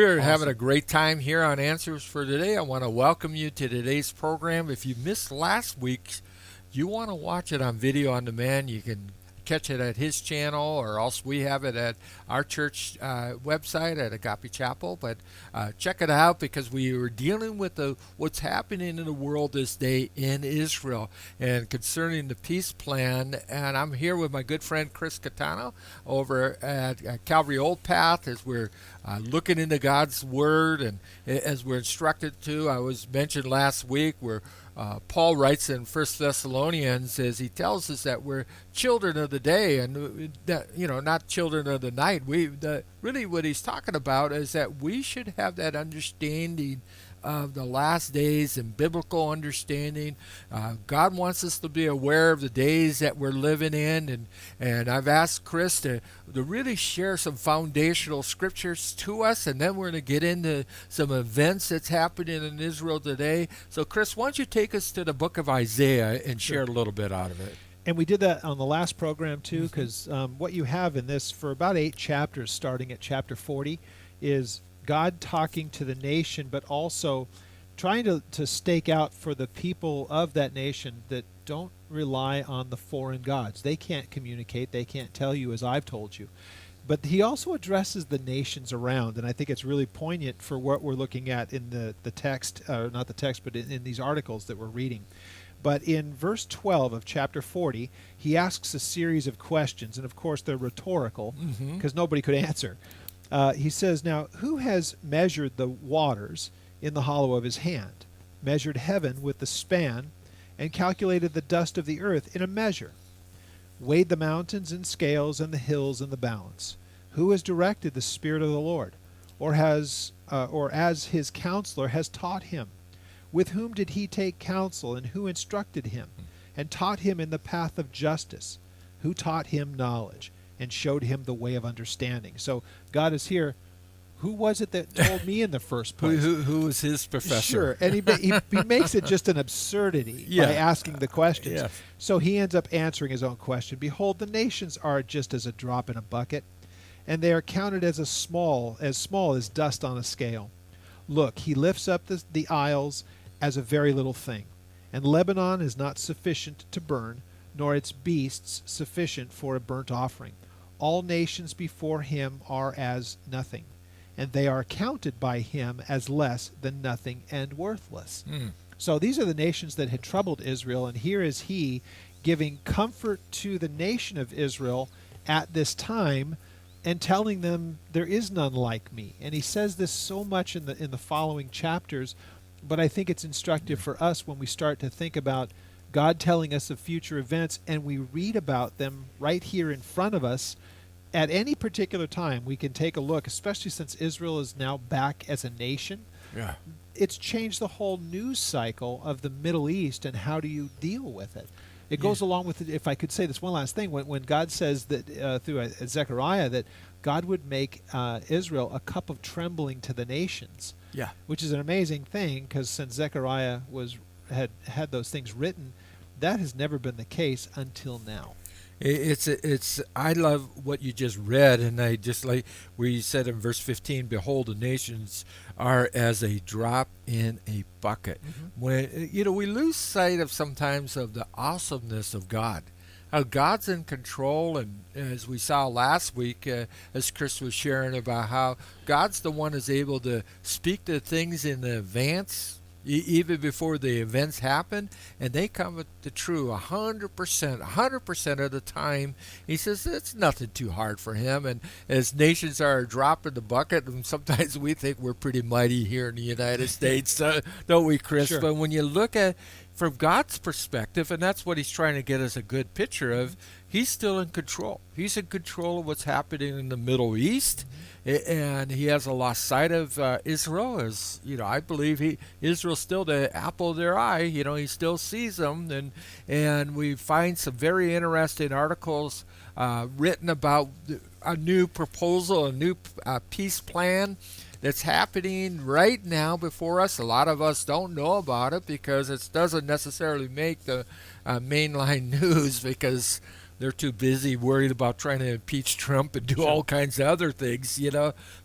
We're Awesome. having a great time here on Answers for Today. I want to welcome you to today's program. If you missed last week's, you want to watch it on video on demand, you can catch it at his channel, or else we have it at our church website at Agape Chapel. But check it out, because we were dealing with what's happening in the world this day in Israel and concerning the peace plan. And I'm here with my good friend Chris Catano over at Calvary Old Path, as we're looking into God's Word, and as we're instructed to. I was mentioned last week where Paul writes in 1 Thessalonians, as he tells us that we're children of the day, and that, not children of the night. Really what he's talking about is that we should have that understanding of the last days and biblical understanding. God wants us to be aware of the days that we're living in, and I've asked Chris to really share some foundational scriptures to us, and then we're going to get into some events that's happening in Israel today. So Chris, why don't you take us to the book of Isaiah and share a little bit out of it? And we did that on the last program too, because what you have in this for about 8 chapters, starting at chapter 40, is God talking to the nation, but also trying to stake out for the people of that nation that don't rely on the foreign gods. They can't communicate. They can't tell you as I've told you. But he also addresses the nations around, and I think it's really poignant for what we're looking at in the text, not the text, but in these articles that we're reading. But in verse 12 of chapter 40, he asks a series of questions, and of course they're rhetorical, because nobody could answer. He says, "Now, who has measured the waters in the hollow of his hand, measured heaven with the span, and calculated the dust of the earth in a measure, weighed the mountains in scales and the hills in the balance? Who has directed the Spirit of the Lord, or as his counselor has taught him? With whom did he take counsel, and who instructed him, and taught him in the path of justice? Who taught him knowledge, and showed him the way of understanding?" So God is here. Who was it that told me in the first place? Who was his professor? Sure, and he makes it just an absurdity by asking the questions. Yes. So he ends up answering his own question. "Behold, the nations are just as a drop in a bucket, and they are counted as small as dust on a scale. Look, he lifts up the isles as a very little thing, and Lebanon is not sufficient to burn, nor its beasts sufficient for a burnt offering. All nations before him are as nothing, and they are counted by him as less than nothing and worthless." So these are the nations that had troubled Israel, and here is he giving comfort to the nation of Israel at this time and telling them there is none like me. And he says this so much in the following chapters, but I think it's instructive for us when we start to think about God telling us of future events, and we read about them right here in front of us. At any particular time, we can take a look, especially since Israel is now back as a nation. Yeah. It's changed the whole news cycle of the Middle East, and how do you deal with it? It goes along with, if I could say this one last thing, when God says that through Zechariah that God would make Israel a cup of trembling to the nations, which is an amazing thing, because since Zechariah had those things written, that has never been the case until now. I love what you just read, and I just like where you said in verse 15, "Behold, the nations are as a drop in a bucket." When we lose sight of sometimes of the awesomeness of God, how God's in control, and as we saw last week, as Chris was sharing about how God's the one who's able to speak to things in advance, even before the events happen, and they come to true 100% of the time. He says it's nothing too hard for him. And as nations are a drop in the bucket, and sometimes we think we're pretty mighty here in the United States, don't we, Chris? Sure. But when you look at from God's perspective, and that's what he's trying to get us a good picture of, he's still in control. He's in control of what's happening in the Middle East, and he hasn't lost sight of Israel. As I believe Israel's still the apple of their eye. He still sees them, and we find some very interesting articles written about a new proposal, a new peace plan that's happening right now before us. A lot of us don't know about it because it doesn't necessarily make the mainline news, because they're too busy worried about trying to impeach Trump and do Sure. all kinds of other things,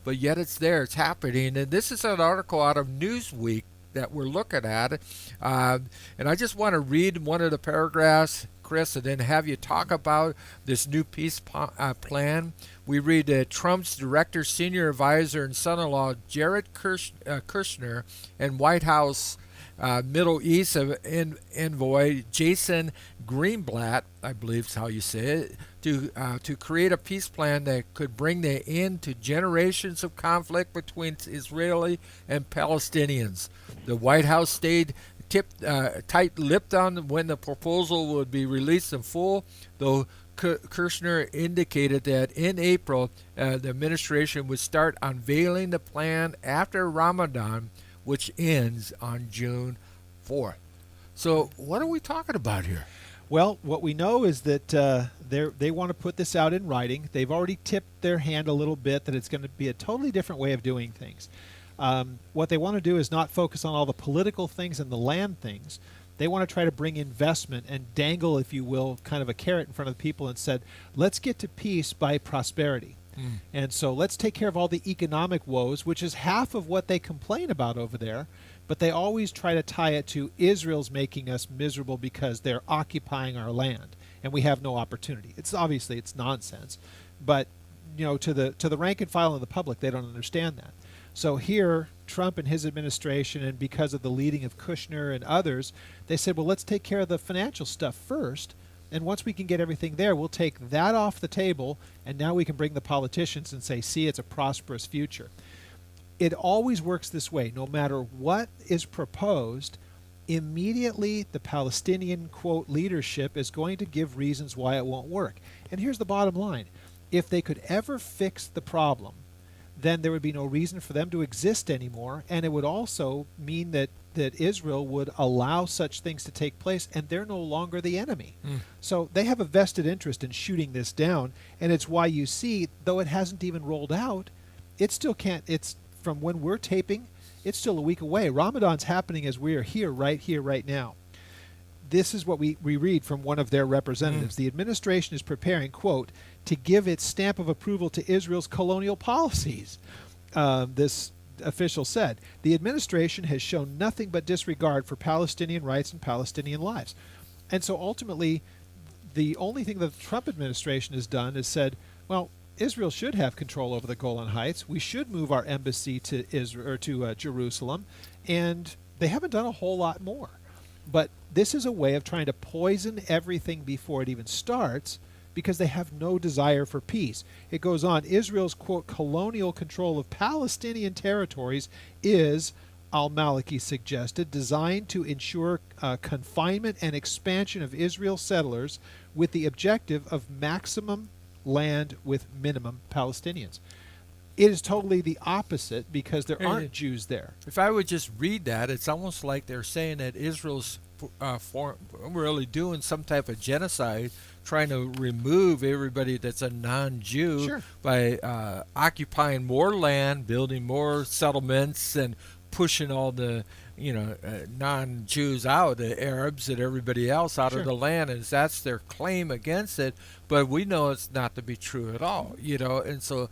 But yet it's there, it's happening. And this is an article out of Newsweek that we're looking at. And I just want to read one of the paragraphs, Chris, and then have you talk about this new peace plan. We read that Trump's director, senior advisor, and son-in-law Jared Kushner and White House Middle East envoy Jason Greenblatt, I believe is how you say it, to create a peace plan that could bring the end to generations of conflict between Israeli and Palestinians. The White House stayed tight-lipped on when the proposal would be released in full, though Kirshner indicated that in April the administration would start unveiling the plan after Ramadan, which ends on June 4th. So what are we talking about here? Well, what we know is that they want to put this out in writing. They've already tipped their hand a little bit that it's going to be a totally different way of doing things. What they want to do is not focus on all the political things and the land things. They want to try to bring investment and dangle, if you will, kind of a carrot in front of people and said, let's get to peace by prosperity. And so let's take care of all the economic woes, which is half of what they complain about over there. But they always try to tie it to Israel's making us miserable because they're occupying our land and we have no opportunity. It's obviously it's nonsense, but to the rank and file of the public, they don't understand that. So here, Trump and his administration, and because of the leading of Kushner and others, they said, well, let's take care of the financial stuff first. And once we can get everything there, we'll take that off the table, and now we can bring the politicians and say, see, it's a prosperous future. It always works this way. No matter what is proposed, immediately the Palestinian, quote, leadership is going to give reasons why it won't work. And here's the bottom line. If they could ever fix the problem, then there would be no reason for them to exist anymore, and it would also mean that Israel would allow such things to take place, and they're no longer the enemy. So they have a vested interest in shooting this down, and it's why you see, though it hasn't even rolled out, it still can't, it's from when we're taping, it's still a week away. Ramadan's happening as we are here, right now. This is what we read from one of their representatives. The administration is preparing, quote, to give its stamp of approval to Israel's colonial policies. This official said, the administration has shown nothing but disregard for Palestinian rights and Palestinian lives. And so ultimately, the only thing that the Trump administration has done is said, well, Israel should have control over the Golan Heights. We should move our embassy to Israel or to Jerusalem, and they haven't done a whole lot more. But this is a way of trying to poison everything before it even starts, because they have no desire for peace. It goes on, Israel's, quote, colonial control of Palestinian territories is, al-Maliki suggested, designed to ensure confinement and expansion of Israel settlers with the objective of maximum land with minimum Palestinians. It is totally the opposite because there aren't Jews there. If I would just read that, it's almost like they're saying that Israel's really doing some type of genocide, trying to remove everybody that's a non-Jew by occupying more land, building more settlements, and pushing all the non-Jews out, the Arabs and everybody else out of the land, and that's their claim against it. But we know it's not to be true at all, And so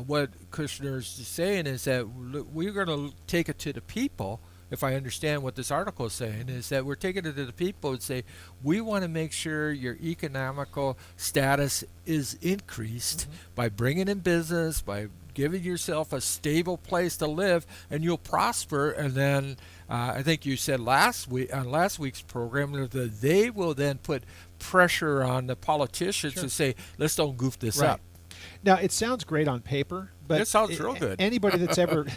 what Kushner is saying is that we're going to take it to the people. If I understand what this article is saying, is that we're taking it to the people and say, we want to make sure your economical status is increased by bringing in business, by giving yourself a stable place to live, and you'll prosper. And then I think you said last week's program that they will then put pressure on the politicians to say, let's don't goof this up. Now, it sounds great on paper, but it sounds real good. Anybody that's ever,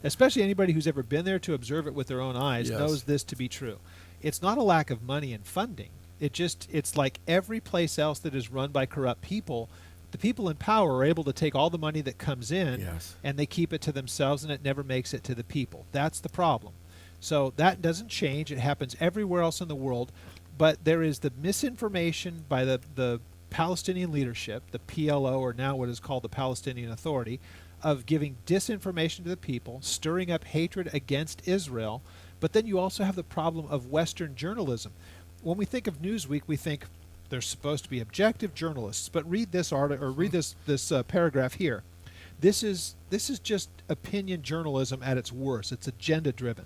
especially anybody who's ever been there to observe it with their own eyes, knows this to be true. It's not a lack of money and funding. It's like every place else that is run by corrupt people. The people in power are able to take all the money that comes in and they keep it to themselves, and it never makes it to the people. That's the problem. So that doesn't change. It happens everywhere else in the world. But there is the misinformation by the Palestinian leadership, the PLO, or now what is called the Palestinian Authority, of giving disinformation to the people, stirring up hatred against Israel. But then you also have the problem of Western journalism. When we think of Newsweek, we think They're supposed to be objective journalists. But read this article, or read this paragraph here. This is just opinion journalism at its worst. It's agenda driven.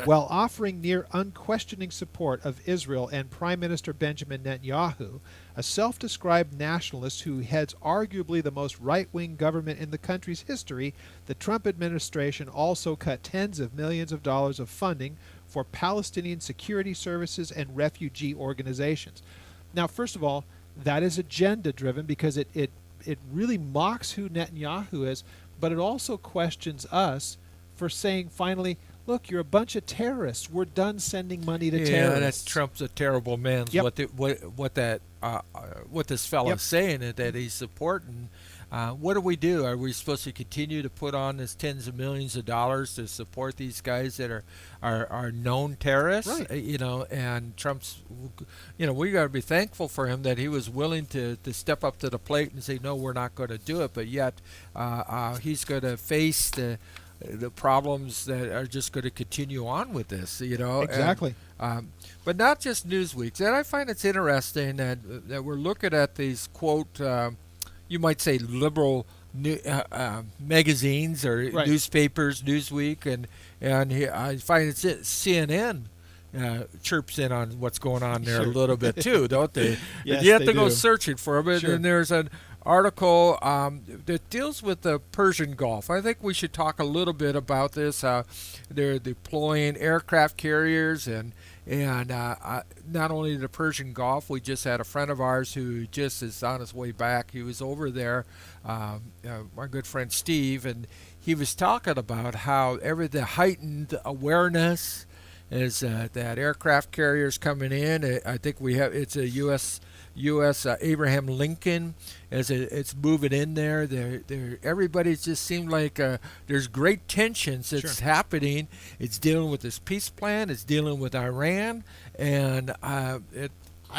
While offering near unquestioning support of Israel and Prime Minister Benjamin Netanyahu, a self-described nationalist who heads arguably the most right-wing government in the country's history, the Trump administration also cut tens of millions of dollars of funding for Palestinian security services and refugee organizations. Now, first of all, that is agenda driven because it really mocks who Netanyahu is, but it also questions us for saying finally, look, you're a bunch of terrorists. We're done sending money to terrorists. Yeah, that's Trump's a terrible man. Yep. What this fellow's saying is that he's supporting. What do we do? Are we supposed to continue to put on this tens of millions of dollars to support these guys that are known terrorists? Right. And Trump's, we got to be thankful for him that he was willing to step up to the plate and say, no, we're not going to do it. But yet he's going to face the problems that are just going to continue on with this, Exactly. But not just Newsweek. And I find it's interesting that we're looking at these, quote, you might say liberal magazines or Right. newspapers, Newsweek, and I find it's CNN chirps in on what's going on there a little bit too, don't they? Yes, and you have they to go do. searching for it. Sure. And there's an article that deals with the Persian Gulf. I think we should talk a little bit about this. They're deploying aircraft carriers and not only the Persian Gulf. We just had a friend of ours who just is on his way back. He was over there, my good friend Steve, and he was talking about how the heightened awareness is that aircraft carriers coming in. I think it's a U.S. Abraham Lincoln as it's moving in there. Everybody's just seemed like there's great tensions that's happening. It's dealing with this peace plan. It's dealing with Iran, and I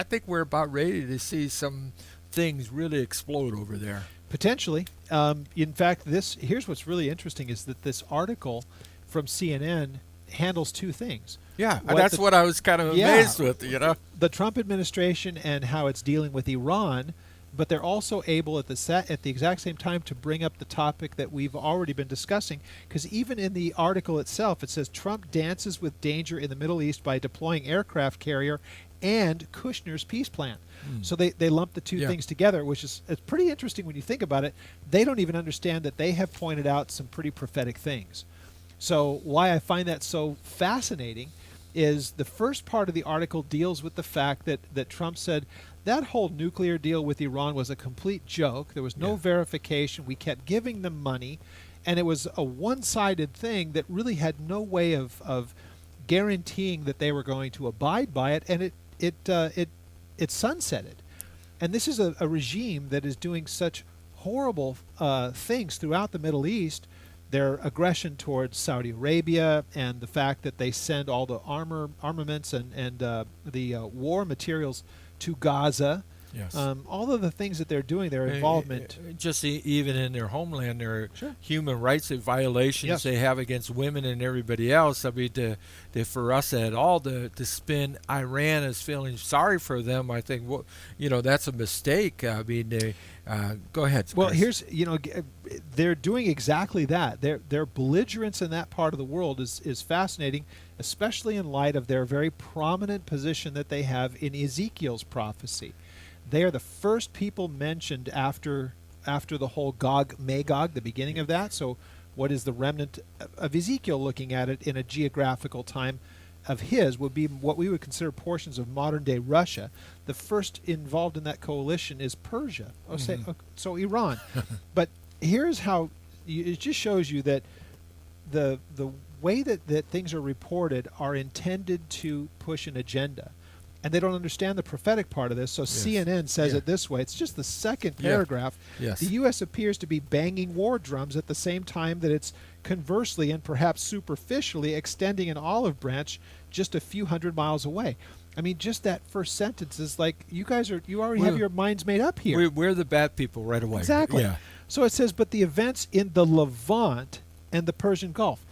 think we're about ready to see some things really explode over there. Potentially. In fact, here's what's really interesting is that this article from CNN handles two things. Yeah, that's what I was kind of amazed with, The Trump administration and how it's dealing with Iran, but they're also able at the exact same time to bring up the topic that we've already been discussing, because even in the article itself, it says Trump dances with danger in the Middle East by deploying aircraft carrier and Kushner's peace plan. So they lump the two things together, which is it's pretty interesting when you think about it. They don't even understand that they have pointed out some pretty prophetic things. So why I find that so fascinating is the first part of the article deals with the fact that Trump said that whole nuclear deal with Iran was a complete joke. There was no verification. We kept giving them money, and it was a one-sided thing that really had no way of guaranteeing that they were going to abide by it, and it sunsetted. And this is a regime that is doing such horrible things throughout the Middle East. Their aggression towards Saudi Arabia and the fact that they send all the armaments and the war materials to Gaza. Yes. All of the things that they're doing, their involvement. Just even in their homeland, there are human rights violations they have against women and everybody else. I mean, for us at all to spin Iran as feeling sorry for them, I think that's a mistake. I mean, go ahead. Well, Chris. they're doing exactly that. Their belligerence in that part of the world is fascinating, especially in light of their very prominent position that they have in Ezekiel's prophecy. They are the first people mentioned after the whole Gog-Magog, the beginning of that. So what is the remnant of Ezekiel looking at it in a geographical time of his would be what we would consider portions of modern-day Russia. The first involved in that coalition is Persia, so Iran. But here's how it just shows you that the way that things are reported are intended to push an agenda. And they don't understand the prophetic part of this. So CNN says it this way. It's just the second paragraph. Yes. The U.S. appears to be banging war drums at the same time that it's conversely and perhaps superficially extending an olive branch just a few hundred miles away. I mean, just that first sentence is like, you already have your minds made up here. We're the bad people right away. Exactly. Yeah. So it says, but the events in the Levant and the Persian Gulf,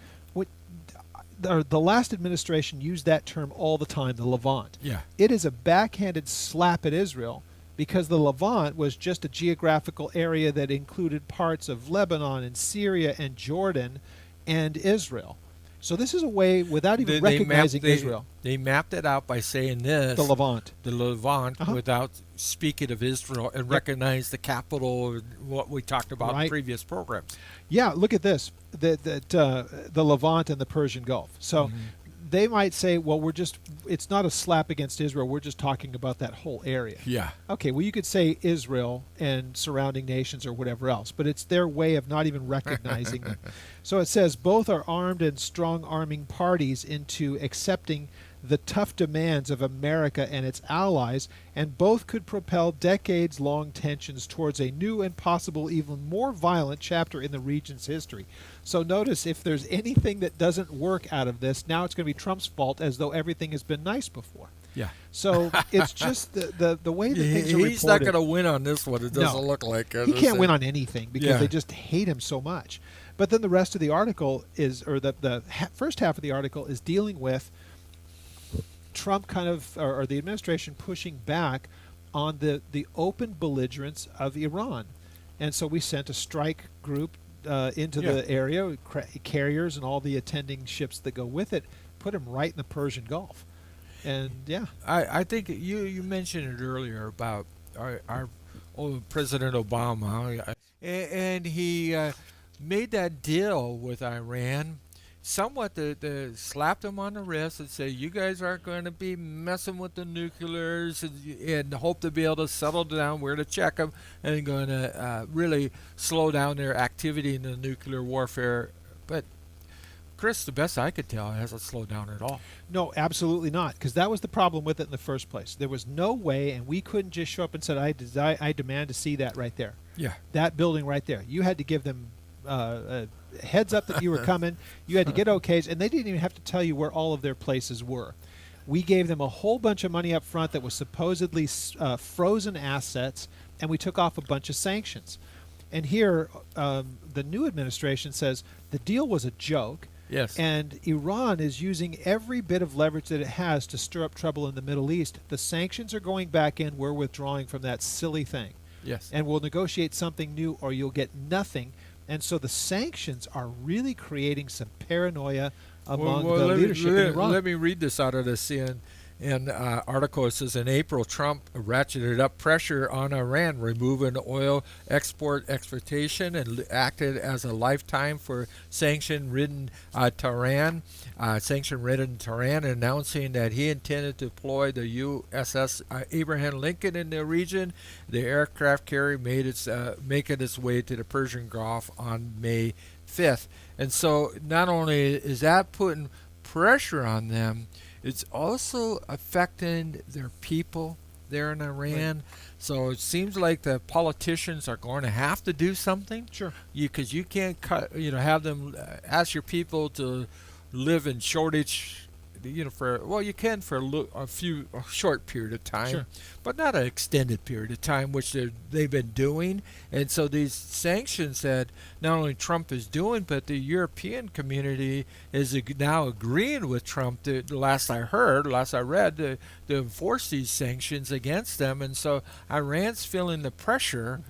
the last administration used that term all the time, the Levant. Yeah. It is a backhanded slap at Israel because the Levant was just a geographical area that included parts of Lebanon and Syria and Jordan and Israel. So this is a way, without even recognizing Israel. They mapped it out by saying this, the Levant, without speaking of Israel, and recognize the capital, what we talked about in previous programs. Yeah, look at this, the Levant and the Persian Gulf. So they might say, well, it's not a slap against Israel. We're just talking about that whole area. Yeah. Okay, well, you could say Israel and surrounding nations or whatever else, but it's their way of not even recognizing them. So it says both are armed and strong arming parties into accepting the tough demands of America and its allies, and both could propel decades-long tensions towards a new and possible even more violent chapter in the region's history. So notice, if there's anything that doesn't work out of this, now it's going to be Trump's fault, as though everything has been nice before. Yeah. So it's just the way that things are reported. He's not going to win on this one. It doesn't look like it. He can't win on anything because they just hate him so much. But then the rest of the article is, or the first half of the article is dealing with Trump or the administration pushing back on the open belligerence of Iran. And so we sent a strike group into the area, carriers and all the attending ships that go with it, put them right in the Persian Gulf. And I think you mentioned it earlier about our old President Obama, and he made that deal with Iran, somewhat slapped them on the wrist and say, you guys aren't going to be messing with the nuclears, and hope to be able to settle down. We're to check them and going to really slow down their activity in the nuclear warfare. But Chris, the best I could tell, it hasn't slowed down at all. No, absolutely not, because that was the problem with it in the first place. There was no way, and we couldn't just show up and say, I demand to see that right there. Yeah. That building right there. You had to give them heads up that you were coming. You had to get okays, and they didn't even have to tell you where all of their places were. We gave them a whole bunch of money up front that was supposedly frozen assets, and we took off a bunch of sanctions. And here, the new administration says the deal was a joke. Yes. And Iran is using every bit of leverage that it has to stir up trouble in the Middle East. The sanctions are going back in. We're withdrawing from that silly thing. Yes. And we'll negotiate something new, or you'll get nothing. And so the sanctions are really creating some paranoia among the leadership in Iran. Let me read this out of the CNN article. It says, in April, Trump ratcheted up pressure on Iran, removing oil exportation, and acted as a lifetime for sanction-ridden Tehran, announcing that he intended to deploy the USS Abraham Lincoln in the region. The aircraft carrier making its way to the Persian Gulf on May 5th. And so not only is that putting pressure on them, it's also affecting their people there in Iran. Right. So it seems like the politicians are going to have to do something. Sure. Because you can't have them ask your people to live in shortage. You can for a short period of time, sure, but not an extended period of time, which they've been doing. And so these sanctions that not only Trump is doing, but the European community is now agreeing with Trump, last I read, to enforce these sanctions against them. And so Iran's feeling the pressure,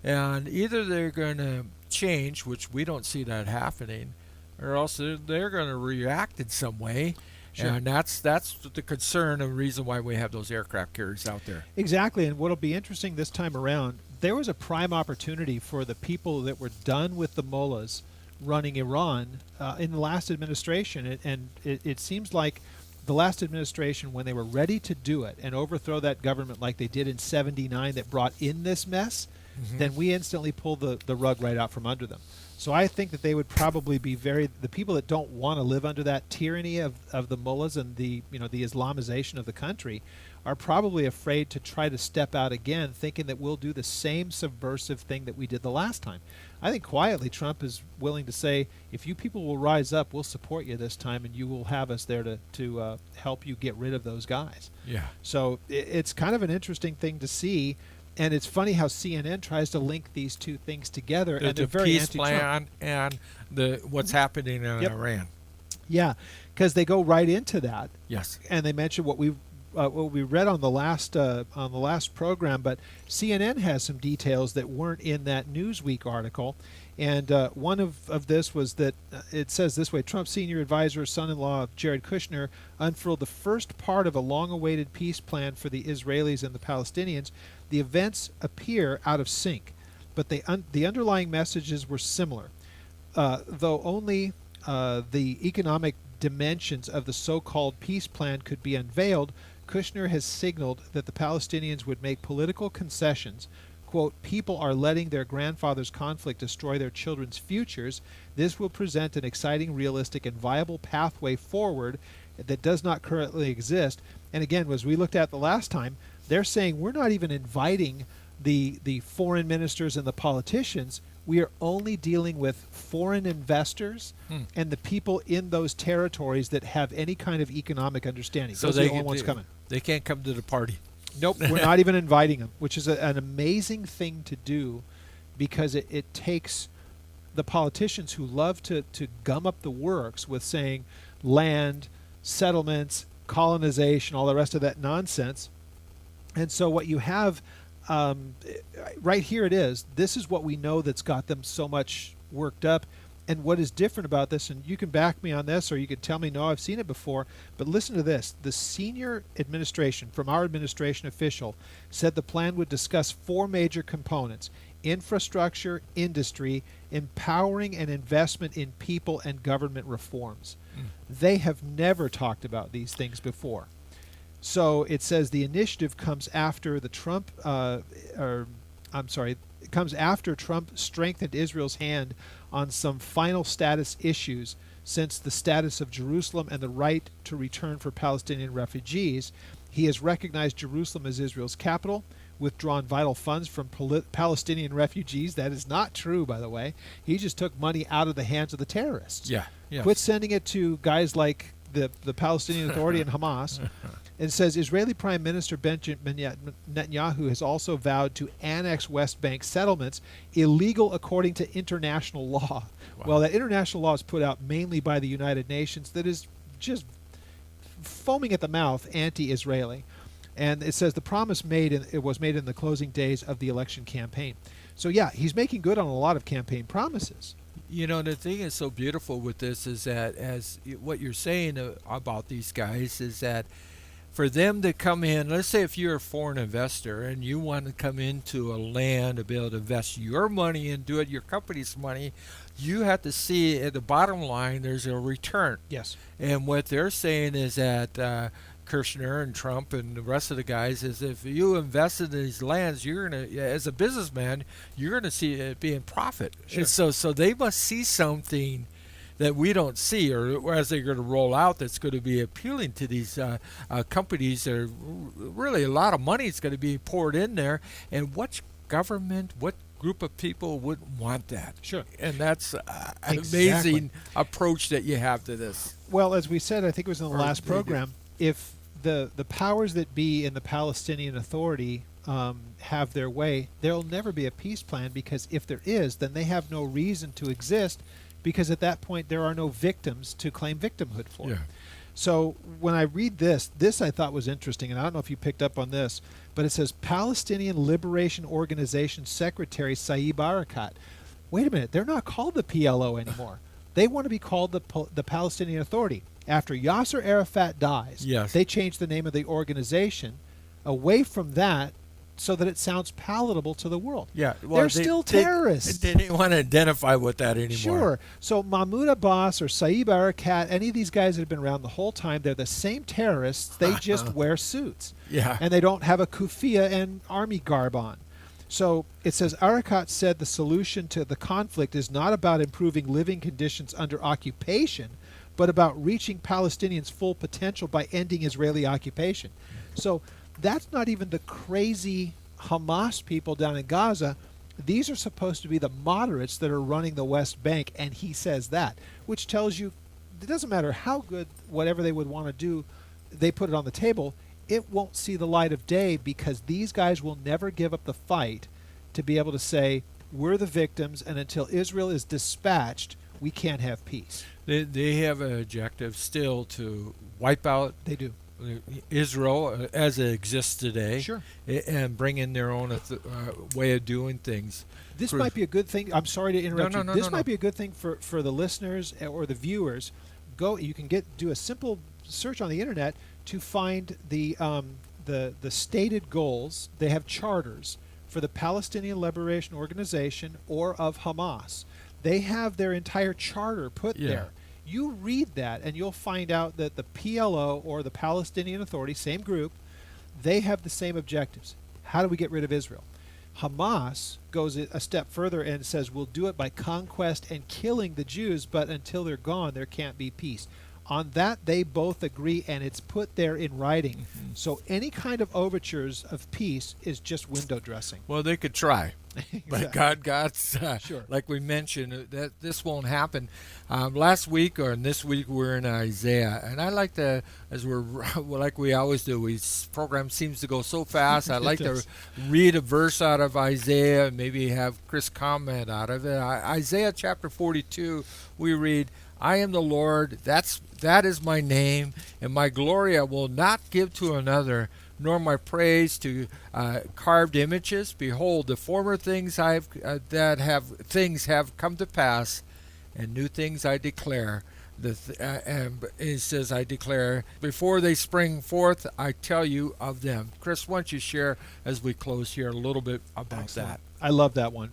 and either they're going to change, which we don't see that happening, or else they're going to react in some way. Sure. And that's the concern and reason why we have those aircraft carriers out there. Exactly, and what'll be interesting this time around, there was a prime opportunity for the people that were done with the mullahs running Iran in the last administration, and it seems like the last administration, when they were ready to do it and overthrow that government like they did in '79 that brought in this mess, then we instantly pulled the rug right out from under them. So I think that they would probably be the people that don't want to live under that tyranny of the mullahs and the Islamization of the country are probably afraid to try to step out again, thinking that we'll do the same subversive thing that we did the last time. I think quietly Trump is willing to say, if you people will rise up, we'll support you this time, and you will have us there to help you get rid of those guys. Yeah. So it's kind of an interesting thing to see. And it's funny how CNN tries to link these two things together, and they're very peace anti-Trump. plan and what's happening in Iran. Yeah, because they go right into that. Yes. And they mention what we've what we read on the last program, but CNN has some details that weren't in that Newsweek article. And one of this was that it says this way: Trump's senior advisor, son-in-law of Jared Kushner, unfurled the first part of a long-awaited peace plan for the Israelis and the Palestinians. The events appear out of sync, but the underlying messages were similar. Though only the economic dimensions of the so-called peace plan could be unveiled, Kushner has signaled that the Palestinians would make political concessions. Quote, people are letting their grandfather's conflict destroy their children's futures. This will present an exciting, realistic, and viable pathway forward that does not currently exist. And again, as we looked at the last time, they're saying we're not even inviting the foreign ministers and the politicians. We are only dealing with foreign investors and the people in those territories that have any kind of economic understanding. So those are the only ones coming. They can't come to the party. Nope, we're not even inviting them, which is an amazing thing to do, because it takes the politicians who love to gum up the works with saying land, settlements, colonization, all the rest of that nonsense. And so what you have right here it is. This is what we know that's got them so much worked up. And what is different about this, and you can back me on this or you can tell me, no, I've seen it before, but listen to this. The senior administration, from our administration official, said the plan would discuss 4 major components: infrastructure, industry, empowering and investment in people, and government reforms. They have never talked about these things before. So it says the initiative comes after Trump strengthened Israel's hand on some final status issues, since the status of Jerusalem and the right to return for Palestinian refugees. He has recognized Jerusalem as Israel's capital, withdrawn vital funds from Palestinian refugees. That is not true, by the way. He just took money out of the hands of the terrorists. Yeah. Yes. Quit sending it to guys like the Palestinian Authority and Hamas. It says Israeli Prime Minister Benjamin Netanyahu has also vowed to annex West Bank settlements, illegal according to international law. Wow. Well, that international law is put out mainly by the United Nations that is just foaming at the mouth anti-Israeli. And it says the promise was made in the closing days of the election campaign. So yeah, he's making good on a lot of campaign promises. You know, the thing is so beautiful with this is that, as what you're saying about these guys, is that for them to come in, let's say if you're a foreign investor and you want to come into a land to be able to invest your money and do it, your company's money, you have to see at the bottom line there's a return. Yes. And what they're saying is that Kushner and Trump and the rest of the guys is, if you invest in these lands, you're gonna, as a businessman, you're gonna see it be in profit. Sure. And so they must see something that we don't see, or as they're going to roll out, that's going to be appealing to these companies. That are really, a lot of money is going to be poured in there. And what government, what group of people wouldn't want that? Sure. And that's an Exactly. amazing approach that you have to this. Well, as we said, I think it was in the last program, if the powers that be in the Palestinian Authority have their way, there will never be a peace plan, because if there is, then they have no reason to exist, because at that point there are no victims to claim victimhood for. Yeah. So when I read this I thought was interesting, and I don't know if you picked up on this, but it says Palestinian Liberation Organization Secretary Saeb Erekat. Wait a minute, they're not called the PLO anymore. They want to be called the Palestinian Authority. After Yasser Arafat dies, Yes. they changed the name of the organization away from that so that it sounds palatable to the world. Yeah, they're still terrorists. They didn't want to identify with that anymore. Sure. So Mahmoud Abbas or Saeb Erekat, any of these guys that have been around the whole time, they're the same terrorists. They just wear suits. Yeah. And they don't have a kufiya and army garb on. So it says Erekat said the solution to the conflict is not about improving living conditions under occupation, but about reaching Palestinians' full potential by ending Israeli occupation. So that's not even the crazy Hamas people down in Gaza. These are supposed to be the moderates that are running the West Bank, and he says that, which tells you it doesn't matter how good whatever they would want to do, they put it on the table, it won't see the light of day, because these guys will never give up the fight to be able to say, we're the victims, and until Israel is dispatched, we can't have peace. They have an objective still to wipe out They do. Israel as it exists today, Sure. and bring in their own way of doing things. This might be a good thing. I'm sorry to interrupt you. This might be a good thing for the listeners or the viewers. You can do a simple search on the internet to find the stated goals. They have charters for the Palestinian Liberation Organization or of Hamas. They have their entire charter put there. You read that and you'll find out that the PLO, or the Palestinian Authority, same group, they have the same objectives. How do we get rid of Israel? Hamas goes a step further and says we'll do it by conquest and killing the Jews, but until they're gone, there can't be peace. On that, they both agree, and it's put there in writing. Mm-hmm. So any kind of overtures of peace is just window dressing. Well, they could try. Exactly. But God's sure. Like we mentioned, that this won't happen. Last week or this week we're in Isaiah, and I like to, as we're like we always do, program seems to go so fast. I like to read a verse out of Isaiah and maybe have Chris comment out of it. Isaiah chapter 42, we read, "I am the Lord, that is my name, and my glory I will not give to another, nor my praise to carved images. Behold, the former things have come to pass, and new things I declare." And it says, "I declare before they spring forth, I tell you of them." Chris, why don't you share as we close here a little bit about that? I love that one.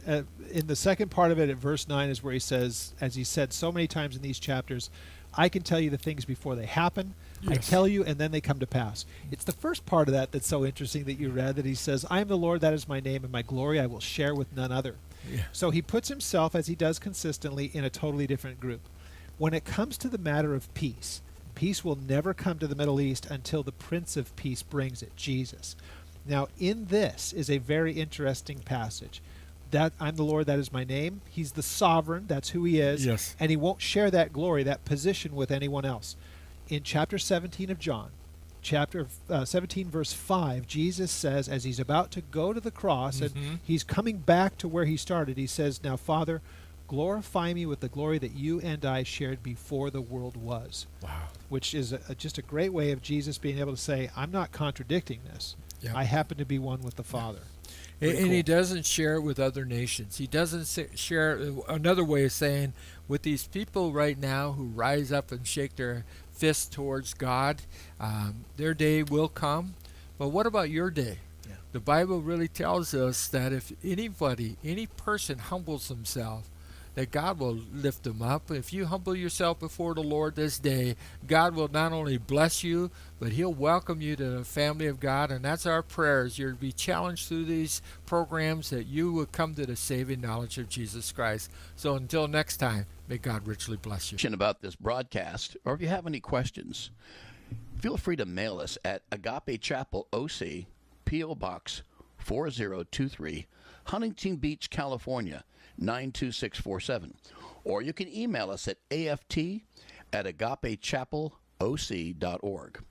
In the second part of it, at verse 9, is where he says, as he said so many times in these chapters, "I can tell you the things before they happen. Yes. I tell you, and then they come to pass." It's the first part of that that's so interesting that you read, that he says, "I am the Lord, that is my name, and my glory I will share with none other." Yeah. So he puts himself, as he does consistently, in a totally different group. When it comes to the matter of peace, peace will never come to the Middle East until the Prince of Peace brings it, Jesus. Now, in this is a very interesting passage. That I'm the Lord, that is my name. He's the sovereign, that's who he is. Yes. And he won't share that glory, that position, with anyone else. In chapter 17 of John, chapter 17, verse 5, Jesus says, as he's about to go to the cross, and he's coming back to where he started, he says, "Now, Father, glorify me with the glory that you and I shared before the world was." Wow. Which is just a great way of Jesus being able to say, I'm not contradicting this. Yeah. I happen to be one with the Father. And cool. He doesn't share it with other nations. He doesn't share, another way of saying, with these people right now who rise up and shake their fists towards God, their day will come. But what about your day? Yeah. The Bible really tells us that if any person humbles himself, that God will lift them up. If you humble yourself before the Lord this day, God will not only bless you, but he'll welcome you to the family of God. And that's our prayers. You're to be challenged through these programs that you will come to the saving knowledge of Jesus Christ. So until next time, may God richly bless you. About this broadcast, or if you have any questions, feel free to mail us at Agape Chapel OC, P.O. Box 4023, Huntington Beach, California 92647. Or you can email us at aft@agapechapelOC.org.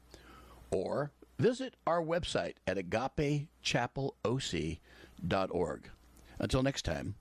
Or visit our website at agapechapelOC.org. Until next time,